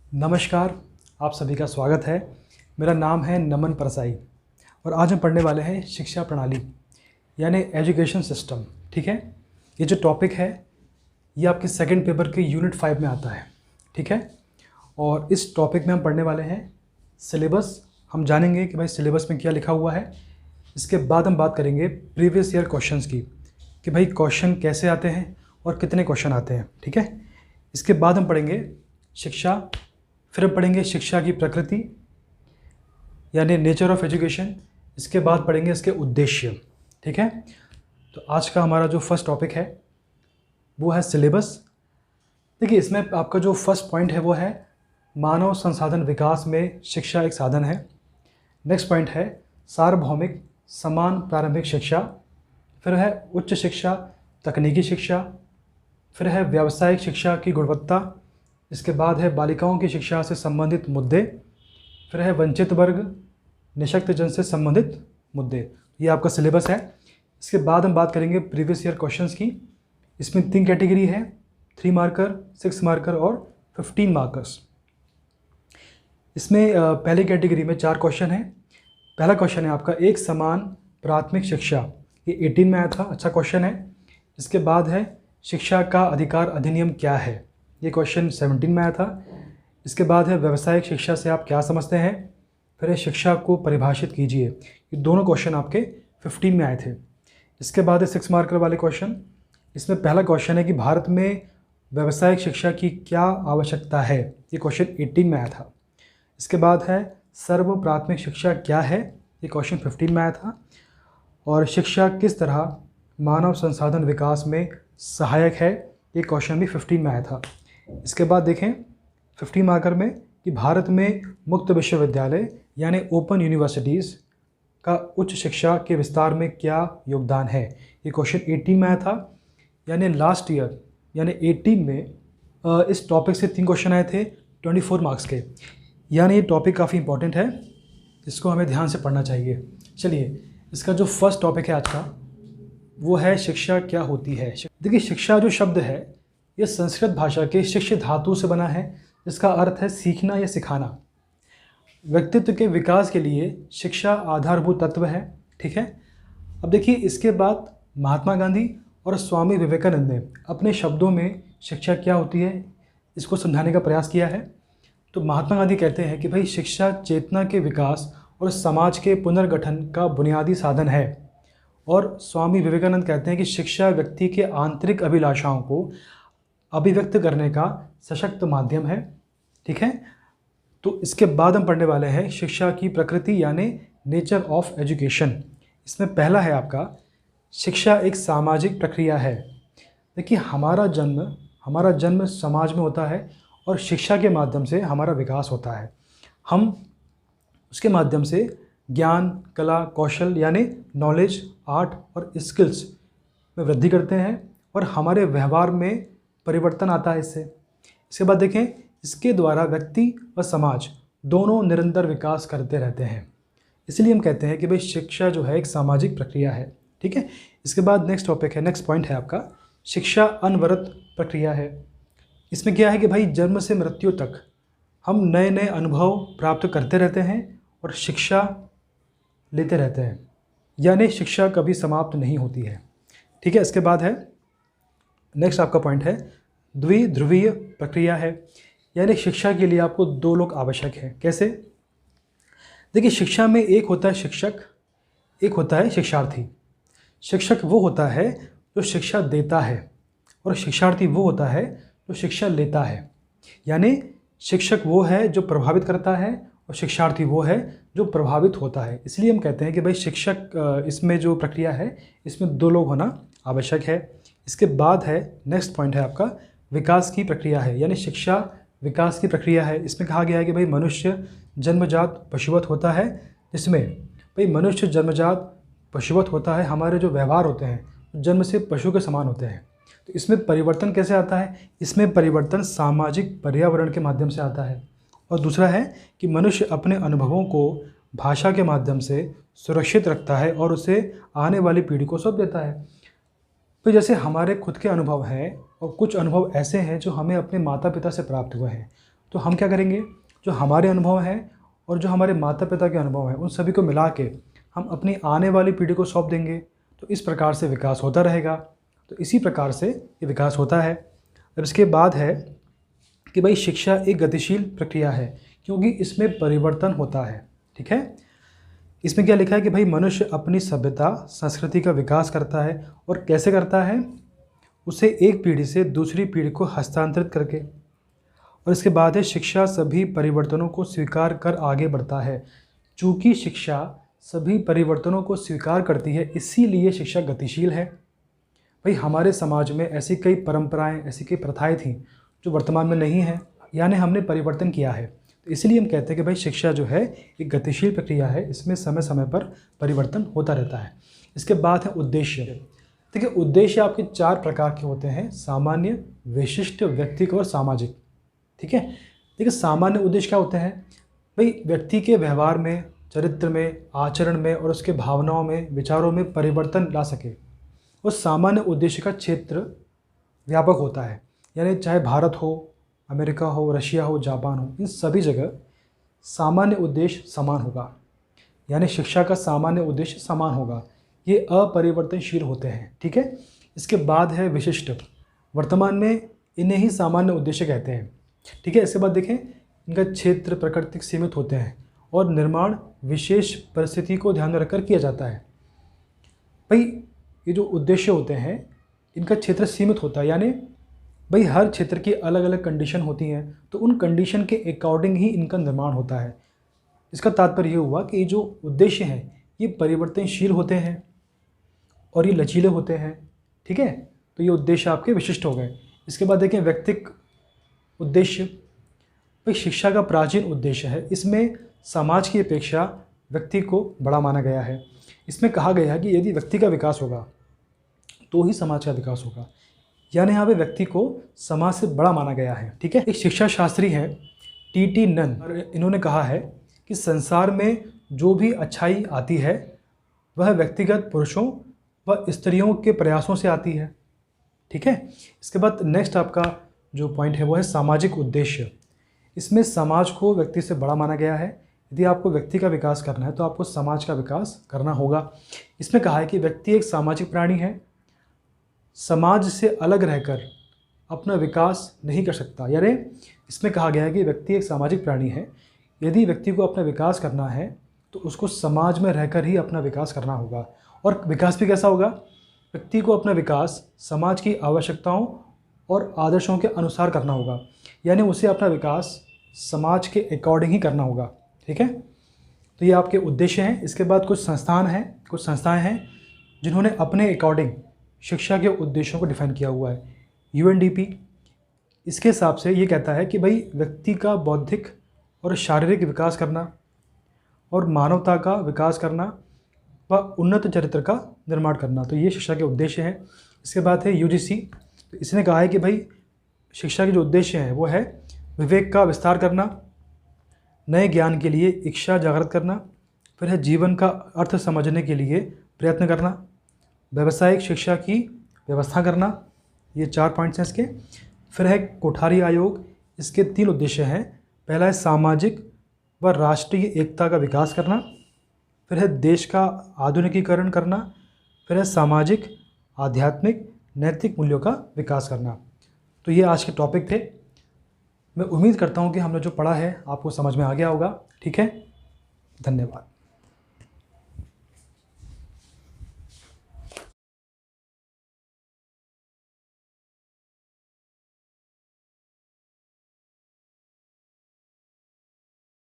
नमस्कार, आप सभी का स्वागत है। मेरा नाम है नमन परसाई और आज हम पढ़ने वाले हैं शिक्षा प्रणाली यानी एजुकेशन सिस्टम। ठीक है, ये जो टॉपिक है ये आपके सेकंड पेपर के यूनिट 5 में आता है। ठीक है, और इस टॉपिक में हम पढ़ने वाले हैं सिलेबस। हम जानेंगे कि भाई सिलेबस में क्या लिखा हुआ है। इसके बाद हम बात करेंगे प्रीवियस ईयर क्वेश्चंस की कि भाई क्वेश्चन कैसे आते हैं और कितने क्वेश्चन आते हैं। ठीक है, इसके बाद हम पढ़ेंगे शिक्षा, फिर हम पढ़ेंगे शिक्षा की प्रकृति यानी नेचर ऑफ एजुकेशन। इसके बाद पढ़ेंगे इसके उद्देश्य। ठीक है, तो आज का हमारा जो फर्स्ट टॉपिक है वो है सिलेबस। देखिए, इसमें आपका जो फर्स्ट पॉइंट है वो है मानव संसाधन विकास में शिक्षा एक साधन है। नेक्स्ट पॉइंट है सार्वभौमिक समान प्रारंभिक शिक्षा। फिर है उच्च शिक्षा, तकनीकी शिक्षा। फिर है व्यावसायिक शिक्षा की गुणवत्ता। इसके बाद है बालिकाओं की शिक्षा से संबंधित मुद्दे। फिर है वंचित वर्ग, निशक्त जन से संबंधित मुद्दे। ये आपका सिलेबस है। इसके बाद हम बात करेंगे प्रीवियस ईयर क्वेश्चंस की। इसमें 3 कैटेगरी है, 3 मार्कर, 6 मार्कर और 15 मार्कर्स। इसमें पहली कैटेगरी में 4 क्वेश्चन हैं। पहला क्वेश्चन है आपका एक समान प्राथमिक शिक्षा, ये 18 में आया था, अच्छा क्वेश्चन है। इसके बाद है शिक्षा का अधिकार अधिनियम क्या है, ये क्वेश्चन 17 में आया था। इसके बाद है व्यावसायिक शिक्षा से आप क्या समझते हैं। फिर है शिक्षा को परिभाषित कीजिए, ये दोनों क्वेश्चन आपके 15 में आए थे। इसके बाद है 6 मार्कर वाले क्वेश्चन। इसमें पहला क्वेश्चन है कि भारत में व्यावसायिक शिक्षा की क्या आवश्यकता है, ये क्वेश्चन 18 में आया था। इसके बाद है सर्व प्राथमिक शिक्षा क्या है, ये क्वेश्चन 15 में आया था। और शिक्षा किस तरह मानव संसाधन विकास में सहायक है, ये क्वेश्चन भी 15 में आया था। इसके बाद देखें 15 मार्कर में कि भारत में मुक्त विश्वविद्यालय यानी ओपन यूनिवर्सिटीज़ का उच्च शिक्षा के विस्तार में क्या योगदान है, ये क्वेश्चन 18 में आया था। यानी लास्ट ईयर यानी 18 में इस टॉपिक से 3 क्वेश्चन आए थे 24 मार्क्स के। यानी ये टॉपिक काफ़ी इंपॉर्टेंट है, इसको हमें ध्यान से पढ़ना चाहिए। चलिए, इसका जो फर्स्ट टॉपिक है आज का वो है शिक्षा क्या होती है। देखिए, शिक्षा जो शब्द है ये संस्कृत भाषा के शिक्ष धातु से बना है, जिसका अर्थ है सीखना या सिखाना। व्यक्तित्व के विकास के लिए शिक्षा आधारभूत तत्व है। ठीक है, अब देखिए इसके बाद महात्मा गांधी और स्वामी विवेकानंद ने अपने शब्दों में शिक्षा क्या होती है इसको समझाने का प्रयास किया है। तो महात्मा गांधी कहते हैं कि भाई शिक्षा चेतना के विकास और समाज के पुनर्गठन का बुनियादी साधन है। और स्वामी विवेकानंद कहते हैं कि शिक्षा व्यक्ति के आंतरिक अभिलाषाओं को अभिव्यक्त करने का सशक्त माध्यम है। ठीक है, तो इसके बाद हम पढ़ने वाले हैं शिक्षा की प्रकृति यानी नेचर ऑफ एजुकेशन। इसमें पहला है आपका शिक्षा एक सामाजिक प्रक्रिया है। देखिए, हमारा जन्म समाज में होता है और शिक्षा के माध्यम से हमारा विकास होता है। हम उसके माध्यम से ज्ञान, कला, कौशल यानी नॉलेज, आर्ट और स्किल्स में वृद्धि करते हैं और हमारे व्यवहार में परिवर्तन आता है इससे। इसके बाद देखें, इसके द्वारा व्यक्ति व समाज दोनों निरंतर विकास करते रहते हैं। इसलिए हम कहते हैं कि भाई शिक्षा जो है एक सामाजिक प्रक्रिया है। ठीक है, इसके बाद नेक्स्ट टॉपिक है, नेक्स्ट पॉइंट है आपका शिक्षा अनवरत प्रक्रिया है। इसमें क्या है कि भाई जन्म से मृत्यु तक हम नए नए अनुभव प्राप्त करते रहते हैं और शिक्षा लेते रहते हैं, यानी शिक्षा कभी समाप्त नहीं होती है। ठीक है, इसके बाद है नेक्स्ट आपका पॉइंट है द्विध्रुवीय प्रक्रिया है, यानी शिक्षा के लिए आपको 2 लोग आवश्यक हैं। कैसे? देखिए, शिक्षा में एक होता है शिक्षक, एक होता है शिक्षार्थी। शिक्षक वो होता है जो शिक्षा देता है और शिक्षार्थी वो होता है जो शिक्षा लेता है। यानी शिक्षक वो है जो प्रभावित करता है और शिक्षार्थी वो है जो प्रभावित होता है। इसलिए हम कहते हैं कि भाई शिक्षक इसमें जो प्रक्रिया है इसमें 2 लोग होना आवश्यक है। इसके बाद है नेक्स्ट पॉइंट है आपका विकास की प्रक्रिया है, यानी शिक्षा विकास की प्रक्रिया है। इसमें कहा गया है कि भाई मनुष्य जन्मजात पशुवत होता है, जिसमें भाई मनुष्य जन्मजात पशुवत होता है, हमारे जो व्यवहार होते हैं जन्म से पशु के समान होते हैं। तो इसमें परिवर्तन कैसे आता है? इसमें परिवर्तन सामाजिक पर्यावरण के माध्यम से आता है। और दूसरा है कि मनुष्य अपने अनुभवों को भाषा के माध्यम से सुरक्षित रखता है और उसे आने वाली पीढ़ी को सौंप देता है। तो जैसे हमारे खुद के अनुभव हैं और कुछ अनुभव ऐसे हैं जो हमें अपने माता पिता से प्राप्त हुए हैं, तो हम क्या करेंगे, जो हमारे अनुभव हैं और जो हमारे माता पिता के अनुभव हैं उन सभी को मिला के हम अपनी आने वाली पीढ़ी को सौंप देंगे। तो इस प्रकार से विकास होता रहेगा। तो इसी प्रकार से ये विकास होता है। अब इसके बाद है कि भाई शिक्षा एक गतिशील प्रक्रिया है क्योंकि इसमें परिवर्तन होता है। ठीक है, इसमें क्या लिखा है कि भाई मनुष्य अपनी सभ्यता संस्कृति का विकास करता है। और कैसे करता है, उसे एक पीढ़ी से दूसरी पीढ़ी को हस्तांतरित करके। और इसके बाद है शिक्षा सभी परिवर्तनों को स्वीकार कर आगे बढ़ता है। चूँकि शिक्षा सभी परिवर्तनों को स्वीकार करती है इसीलिए शिक्षा गतिशील है। भाई हमारे समाज में ऐसी कई परंपराएं, ऐसी कई प्रथाएं थीं जो वर्तमान में नहीं है, यानी हमने परिवर्तन किया है। तो इसलिए हम कहते हैं कि भाई शिक्षा जो है एक गतिशील प्रक्रिया है, इसमें समय समय पर परिवर्तन होता रहता है। इसके बाद है उद्देश्य। देखिए उद्देश्य आपके 4 प्रकार के होते हैं, सामान्य, विशिष्ट, व्यक्तिगत और सामाजिक। ठीक है, देखिए सामान्य उद्देश्य क्या होते हैं, भाई व्यक्ति के व्यवहार में, चरित्र में, आचरण में और उसके भावनाओं में, विचारों में परिवर्तन ला सके। उस सामान्य उद्देश्य का क्षेत्र व्यापक होता है, यानी चाहे भारत हो, अमेरिका हो, रशिया हो, जापान हो, इन सभी जगह सामान्य उद्देश्य समान होगा, यानी शिक्षा का सामान्य उद्देश्य समान होगा। ये अपरिवर्तनशील होते हैं। ठीक है, इसके बाद है विशिष्ट। वर्तमान में इन्हें ही सामान्य उद्देश्य कहते हैं। ठीक है, इसके बाद देखें इनका क्षेत्र प्राकृतिक सीमित होते हैं और निर्माण विशेष परिस्थिति को ध्यान में रखकर किया जाता है। भाई ये जो उद्देश्य होते हैं इनका क्षेत्र सीमित होता है, यानी भाई हर क्षेत्र की अलग अलग कंडीशन होती हैं, तो उन कंडीशन के अकॉर्डिंग ही इनका निर्माण होता है। इसका तात्पर्य ये हुआ कि ये जो उद्देश्य हैं ये परिवर्तनशील होते हैं और ये लचीले होते हैं। ठीक है, तो ये उद्देश्य आपके विशिष्ट हो गए। इसके बाद देखें व्यक्तिगत उद्देश्य। भाई शिक्षा का प्राचीन उद्देश्य है, इसमें समाज की अपेक्षा व्यक्ति को बड़ा माना गया है। इसमें कहा गया है कि यदि व्यक्ति का विकास होगा तो ही समाज का विकास होगा, यानी यहाँ पे व्यक्ति को समाज से बड़ा माना गया है। ठीक है, एक शिक्षा शास्त्री हैं टी नन, और इन्होंने कहा है कि संसार में जो भी अच्छाई आती है वह व्यक्तिगत पुरुषों व स्त्रियों के प्रयासों से आती है। ठीक है, इसके बाद नेक्स्ट आपका जो पॉइंट है वो है सामाजिक उद्देश्य। इसमें समाज को व्यक्ति से बड़ा माना गया है। यदि आपको व्यक्ति का विकास करना है तो आपको समाज का विकास करना होगा। इसमें कहा है कि व्यक्ति एक सामाजिक प्राणी है, समाज से अलग रहकर अपना विकास नहीं कर सकता। यानी इसमें कहा गया है कि व्यक्ति एक सामाजिक प्राणी है, यदि व्यक्ति को अपना विकास करना है तो उसको समाज में रहकर ही अपना विकास करना होगा। और विकास भी कैसा होगा, व्यक्ति को अपना विकास समाज की आवश्यकताओं और आदर्शों के अनुसार करना होगा, यानी उसे अपना विकास समाज के अकॉर्डिंग ही करना होगा। ठीक है, तो ये आपके उद्देश्य हैं। इसके बाद कुछ संस्थाएं हैं जिन्होंने अपने अकॉर्डिंग शिक्षा के उद्देश्यों को डिफाइन किया हुआ है। UNDP इसके हिसाब से ये कहता है कि भाई व्यक्ति का बौद्धिक और शारीरिक विकास करना और मानवता का विकास करना व उन्नत चरित्र का निर्माण करना, तो ये शिक्षा के उद्देश्य हैं। इसके बाद है UGC, तो इसने कहा है कि भाई शिक्षा के जो उद्देश्य हैं वो है विवेक का विस्तार करना, नए ज्ञान के लिए इच्छा जागृत करना, फिर है जीवन का अर्थ समझने के लिए प्रयत्न करना, व्यावसायिक शिक्षा की व्यवस्था करना। ये 4 पॉइंट्स हैं इसके। फिर है कोठारी आयोग, इसके 3 उद्देश्य हैं। पहला है सामाजिक व राष्ट्रीय एकता का विकास करना, फिर है देश का आधुनिकीकरण करना, फिर है सामाजिक, आध्यात्मिक, नैतिक मूल्यों का विकास करना। तो ये आज के टॉपिक थे। मैं उम्मीद करता हूँ कि हमने जो पढ़ा है आपको समझ में आ गया होगा। ठीक है, धन्यवाद।